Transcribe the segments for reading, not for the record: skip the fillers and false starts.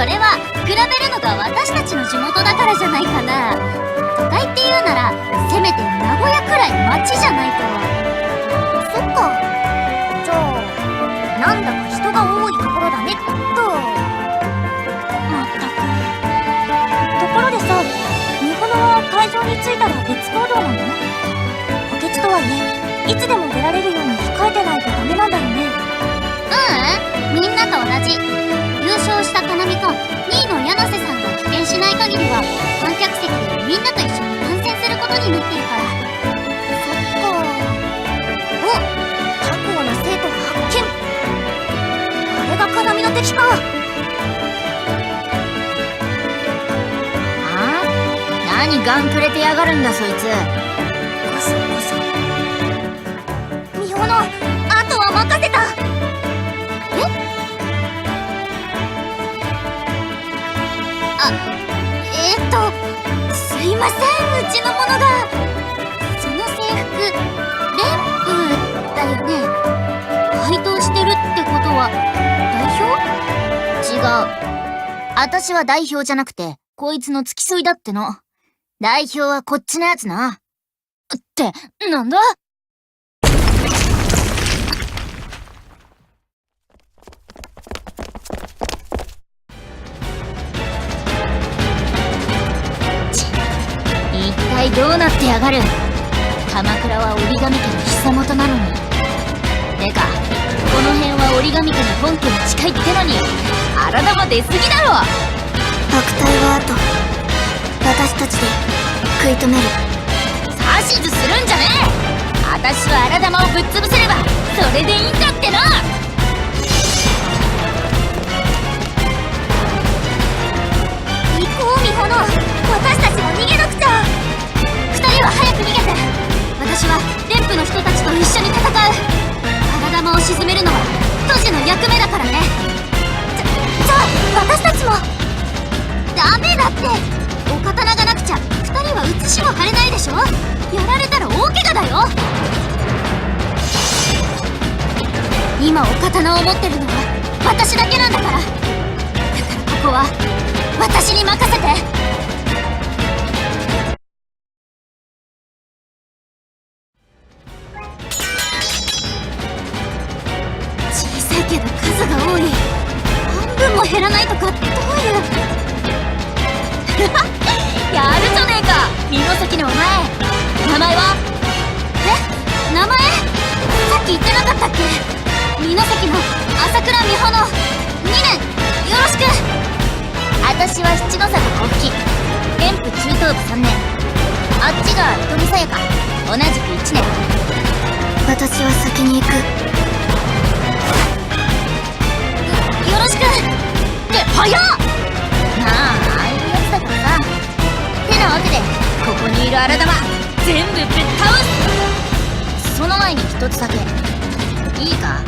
れは比べるのが私たちの地元だからじゃないかな。都会っていうならせめて名古屋くらい街じゃないと。そっか。じゃあなんだか人が多いところだねと。まったく。ところでさ、美穂は会場に着いたら別行動なの？補欠とはいえいつでも出られるように控えてないとダメなんだよね。みんなと同じ。優勝したかなみと2位の柳瀬さんが棄権しない限りは観客席でみんなと一緒に観戦することになってるから。そっか。お、他校の生徒発見。あれがかなみの敵か。何ガンくれてやがるんだそいつ。こそこそ。美穂のあとは任せた。すいません、うちの者が。その制服レンプだよね。配当してるってことは代表？違う。私は代表じゃなくてこいつの付き添いだっての。代表はこっちのやつな。ってなんだ？一体どうなってやがる。鎌倉は折り紙家の久本なのに。てかこの辺は折り紙家の本家に近いってのに荒玉出すぎだろ。悪態は後。私たちで食い止める。指図するんじゃねえ。私は荒玉をぶっ潰せればそれでいいんだっての。行こう美穂の。私たちも逃げなくちゃ。2人は早く逃げて。私はレンプの人たちと一緒に戦う。荒玉を沈めるのは都市の役目だからね。じゃあ私たちも。ダメだって。お刀がなくちゃ2人は写しも張れないでしょ。やられたら大怪我だよ。今お刀を持ってるのは私だけなんだから。だからここは私に任せて。小さいけど数が多い。半分も減らないとかどういうやるじゃねえか美濃のお前。名前は？名前？さっき言ってなかったっけ？美濃の朝倉美穂の2年よろしく。私は七の里小吹レンプ中等部3年。あっちが富さやか同じく1年。私は先に行く。よろしくって早っ。まあああいうやつだからさ。てなわけでここにいる荒玉全部ぶっ倒す。その前に一つだけいいか。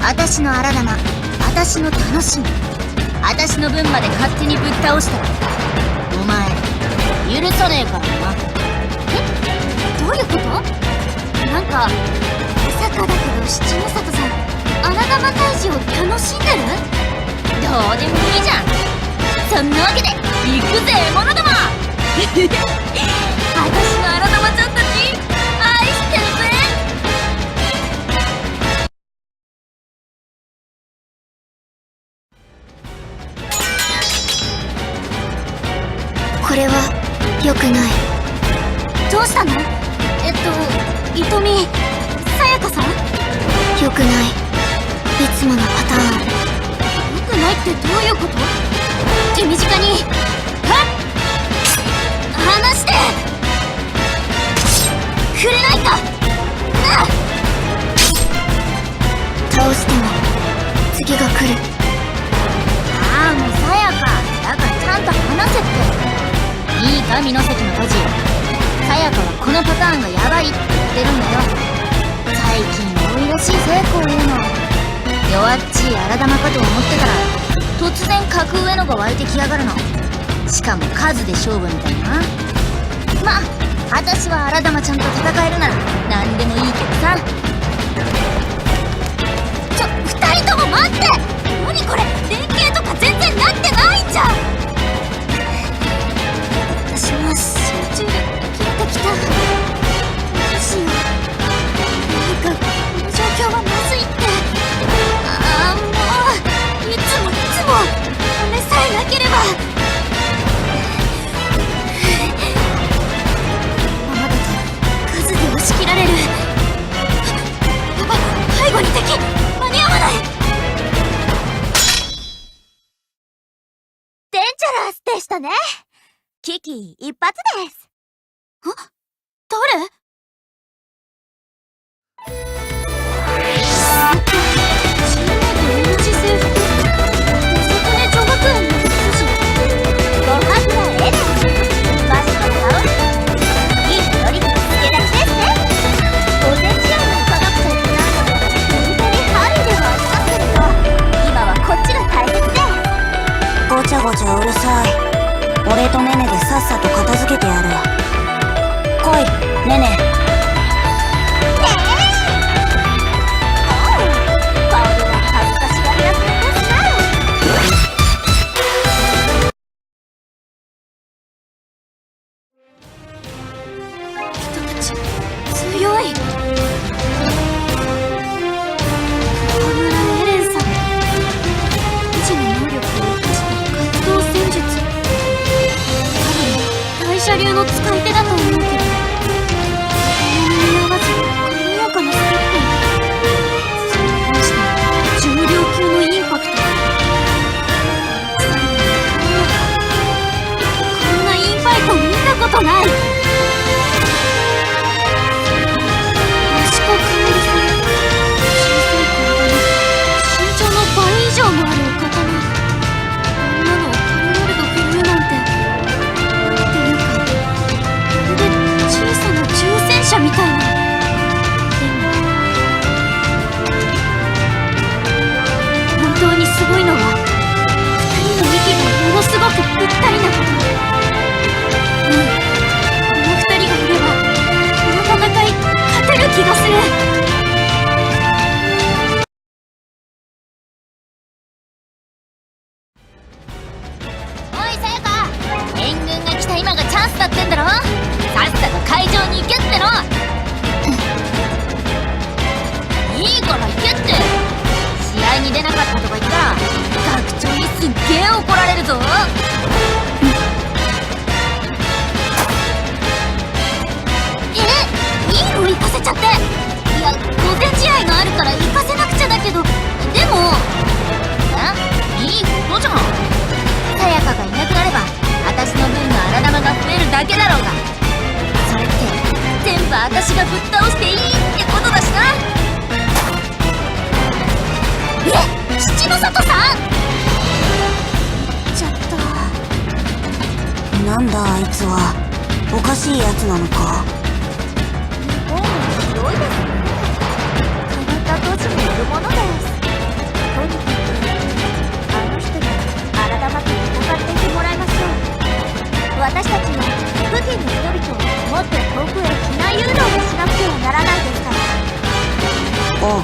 私の荒玉、私の楽しみ、私の分まで勝手にぶっ倒したらお前許さねえからな。どういうこと？なんかまさかだけど七の里さん荒玉退治を楽しんでる？どうでもいいじゃん。そんなわけで行くぜモノども私の荒玉ちゃんたち愛してるぜ。これは良くない。どうしたの？いとみさやかさん？良くない。いつものパターン。良くないってどういうこと？手短に離して。触れないか。倒しても次が来る。ああもうさやかだからちゃんと話せって。いいか美濃の孤児、さやかはこのパターンがヤバいって言ってるんだよ。最近多いらしいぜこういうの。弱っちい荒玉かと思ってたら突然格上のが湧いてきやがるの。しかも数で勝負みたいな。まあ私は荒玉ちゃんと戦えるなら何でもいいけどさ。2人とも待って。何これ連携とか全然なってないんじゃん。危機一髪です。誰？チームと同じ制服。遅くね女学園の筋。ごはぐらエレン、バシコの青いいい乗りつけだけですね。午前中に行かなくちゃいけないので本当にハリーではありますけれど、今はこっちが大切です。ごちゃごちゃうるさい。俺とネネでさっさと片付けてやる。来いネネ。強い。河村エレンさん。独自の能力を生かした活動戦術。多分大車流の使い手だと思うけど、見合わず軽やかなステップ。それに対して重量級のインパクト。最後に軽やか。こんなインファイト見たことない。小さい体に身長の倍以上もあるお刀。あんなのを軽々と振るうなんて。っていうか、まるで小さな重戦車みたいな。でも本当にすごいのは2人の息がものすごくぴったりなこと。この2人がいればこの戦い勝てる気がする。おいさやか、援軍が来た今がチャンスだってんだろ。さっさと会場に行けっての。いいから行けって。試合に出なかったとか言ったら学長にすっげえ怒られるぞ。いいの行かせちゃって。いや、午前試合があるから行かせなくちゃだけど、でもいいことじゃん。さやかがいなくなれば私の分の荒玉が増えるだけだろうが、それって全部私がぶっ倒していいってことだしな。七の里さん。ちゃった。なんだあいつは。おかしいやつなのか。広いですね。変わった土地にいるものです。とにかくあの人に荒玉と戦っていてもらいましょう。私たちは付近の人々をもっと遠くへ避難誘導をしなくてはならないですから。おう。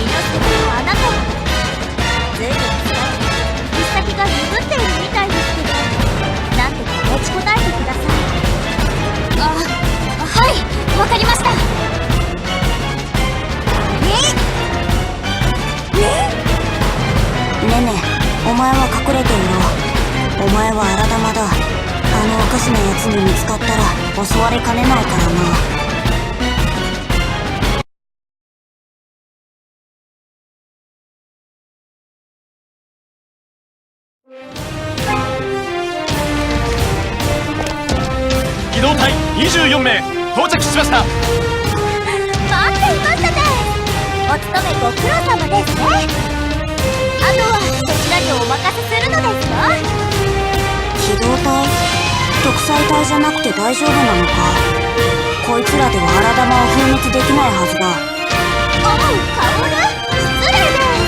みのすけとあなたはずいぶん使い行き先が鈍っているみたいですけど、なんとか持ちこたえてください。はい、わかりました。ねね、お前は隠れていろ。お前は荒玉だ。あのおかしなやつに見つかったら襲われかねないからな。機動隊24名到着しました。待っていましたね。お勤めご苦労様ですね。あとはそちらにお任せするのですよ。機動隊？特裁隊じゃなくて大丈夫なのか。こいつらでは荒玉を封滅できないはずだ。おう、カオル、失礼です。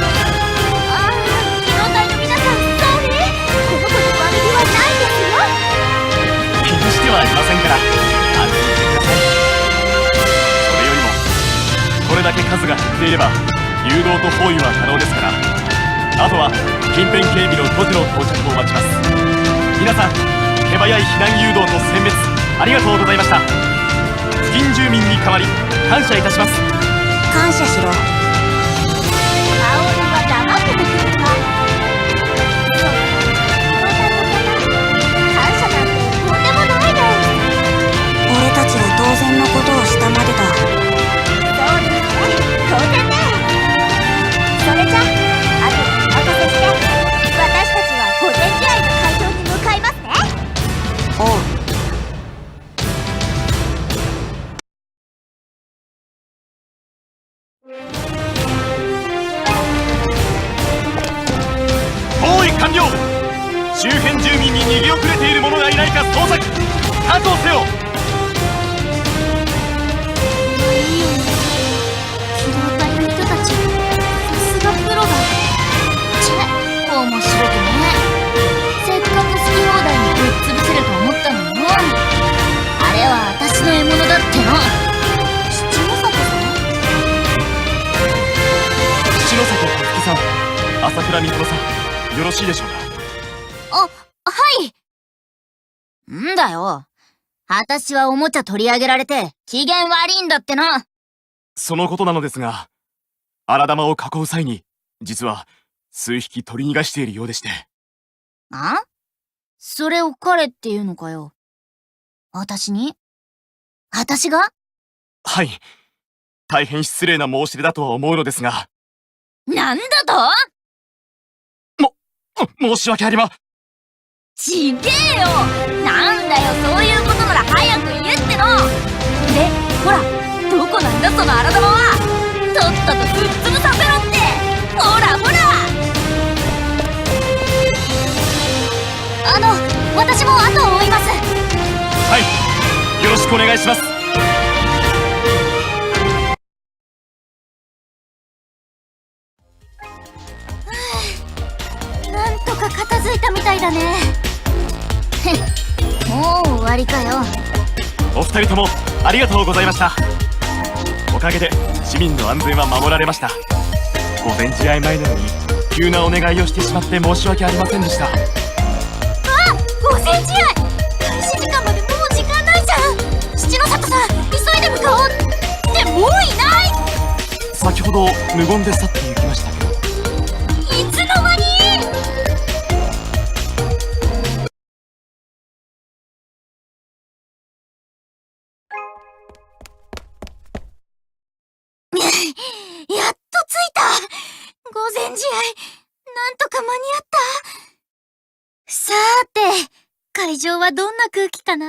機動隊の皆さん、ソーリー。この子に悪気はないですよ。気にしてはいませんから安心してください。それよりもこれだけ数が減っていれば誘導と包囲は可能ですから、あとは近辺警備の都市の到着を待ちます。皆さん、手早い避難誘導と殲滅ありがとうございました。付近住民に代わり感謝いたします。感謝しろ。カオルは黙っててくれた。そう、機動隊の方、感謝なんてとんでもないです。俺たちが当然のことをしたまでだ。そうですね、当然ね。それじゃあとでお任せして、私たちは午前試合の会場に向かいますね。完了。周辺住民に逃げ遅れている者がいないか捜索確保せよ。いいよね。機動隊の人たち、さすがプロだ。面白くね。せっかく好き放題にぶっ潰せると思ったのによ。あれは私の獲物だっての。七の里さん？七の里小月さん、朝倉未来さん、よろしいでしょうか。はい。んだよ。私はおもちゃ取り上げられて機嫌悪いんだっての。そのことなのですが、荒玉を囲う際に実は数匹取り逃がしているようでして。あ？それを彼っていうのかよ。私に？私が？はい。大変失礼な申し出だとは思うのですが。なんだと？申し訳ありま。ちげえよ。なんだよ、そういうことなら早く言えっての。で、ほら、どこなんだその荒玉は。とっととぶっ潰させろって。ほらほら。私も後を追います。はい、よろしくお願いします。なんとか片付いたみたいだね。もう終わりかよ。お二人ともありがとうございました。おかげで市民の安全は守られました。午前試合前なのに急なお願いをしてしまって申し訳ありませんでした。午前試合開始時間までもう時間ないじゃん。七の里さん、急いで向かおう。ってもういない。先ほど無言で去って行きましたけど。いつの間に。やっと着いた。午前試合なんとか間に合った。さーて、会場はどんな空気かな。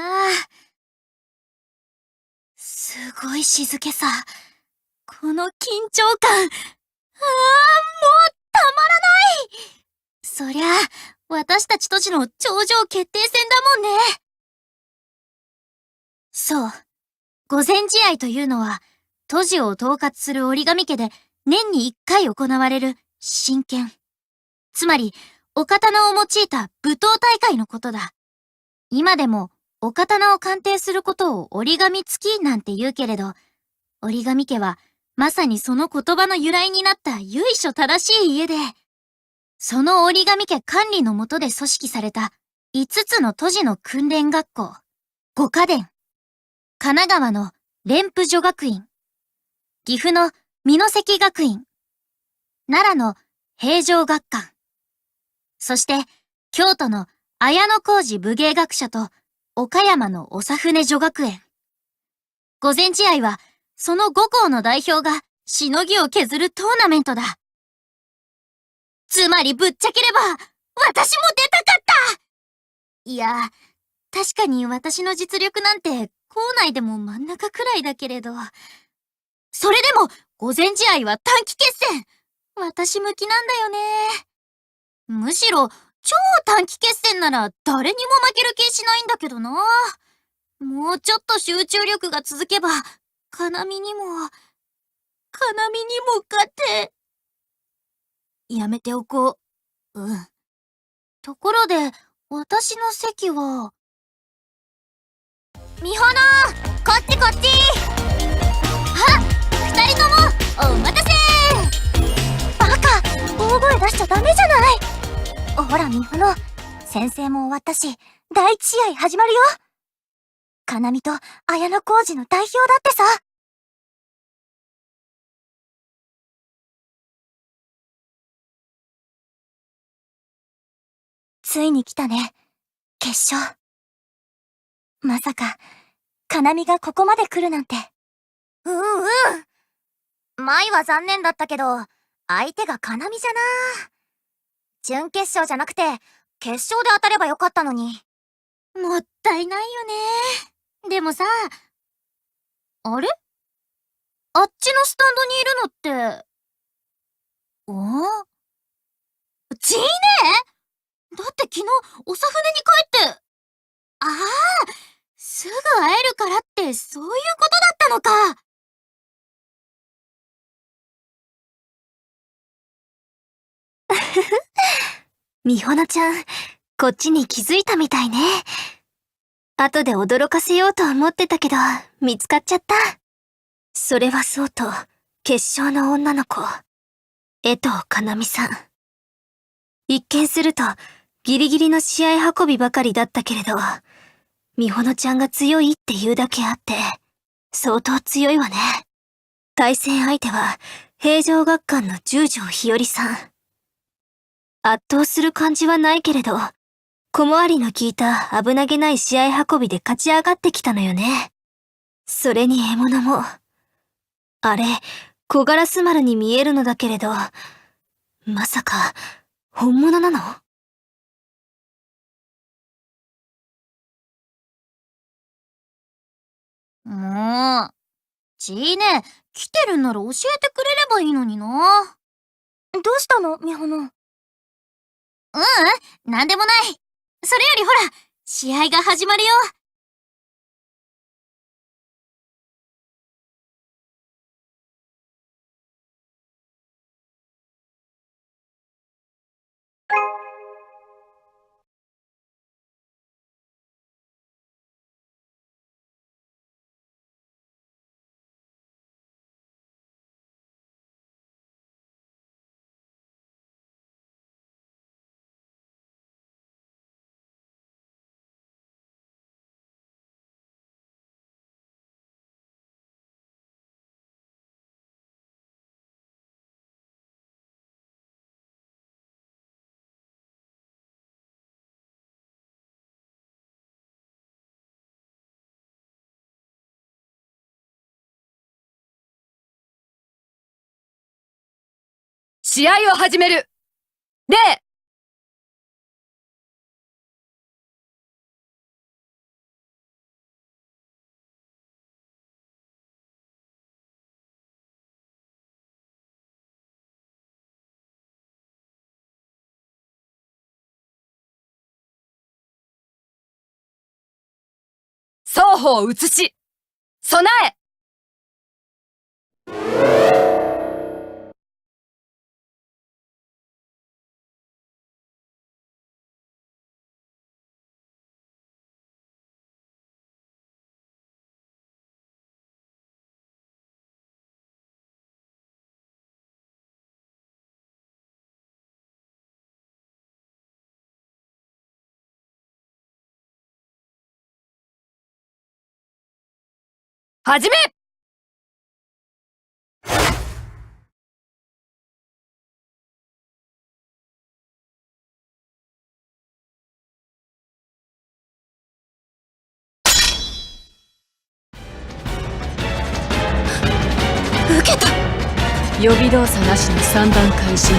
すごい静けさ。この緊張感。もうたまらない。そりゃ、私たち都市の頂上決定戦だもんね。そう。午前試合というのは、都市を統括する折り紙家で年に1回行われる真剣。つまり、お刀を用いた武闘大会のことだ。今でもお刀を鑑定することを折り紙付きなんて言うけれど、折り紙家はまさにその言葉の由来になった由緒正しい家で、その折り紙家管理の下で組織された5つの都市の訓練学校、五家伝、神奈川の蓮府女学院、岐阜の美濃関学院、奈良の平城学館、そして京都の綾小路武芸学者と岡山の長船女学園。午前試合はその5校の代表がしのぎを削るトーナメントだ。つまりぶっちゃければ私も出たかった。いや、確かに私の実力なんて校内でも真ん中くらいだけれど、それでも午前試合は短期決戦。私向きなんだよね。むしろ超短期決戦なら誰にも負ける気しないんだけどな。もうちょっと集中力が続けば、かなみにも勝て。やめておこう。うん。ところで、私の席は。みほの、こっちこっち。あ、二人とも、お待たせ。バカ、大声出しちゃダメじゃない。ほら、みほの、先生も終わったし、第一試合始まるよ。かなみと綾小路の代表だってさ。ついに来たね、決勝。まさか、かなみがここまで来るなんて。舞は残念だったけど、相手がかなみじゃな。準決勝じゃなくて、決勝で当たればよかったのに。もったいないよね。でもさ、あれ？あっちのスタンドにいるのって、ちいねだって昨日、おさ船に帰って。ああ、すぐ会えるからってそういうことだったのか。みほのちゃん、こっちに気づいたみたいね。後で驚かせようと思ってたけど、見つかっちゃった。それはそうと、決勝の女の子、江藤かなみさん。一見すると、ギリギリの試合運びばかりだったけれど、みほのちゃんが強いって言うだけあって、相当強いわね。対戦相手は、平城学館の十条日和さん。圧倒する感じはないけれど、小回りの効いた危なげない試合運びで勝ち上がってきたのよね。それに獲物も。あれ、小ガラス丸に見えるのだけれど、まさか、本物なの？もう。ちーね、来てるんなら教えてくれればいいのにな。どうしたの、みほの？なんでもない。それよりほら、試合が始まるよ。試合を始める。礼。双方移し、備え。始め。受けた。予備動作なしの三段開始。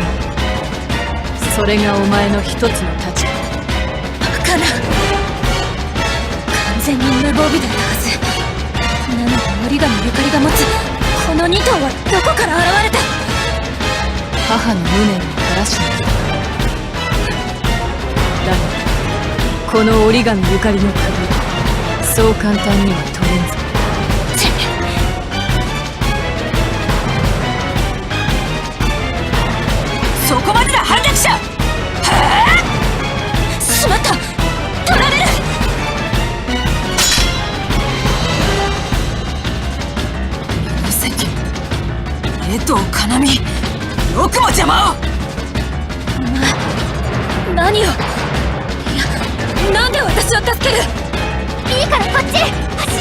それがお前の一つの立場。バカな。完全に無防備だったはず。なのに折紙ゆかりが持つこの2頭はどこから現れた。母の無念を晴らしに来た。だがこの折紙ゆかりの首、そう簡単には取れんぞ。そこまでだ、反逆者。しまった。取られる。江藤かなみ、よくも邪魔を。何を。いや、なんで私を助ける。いいからこっち走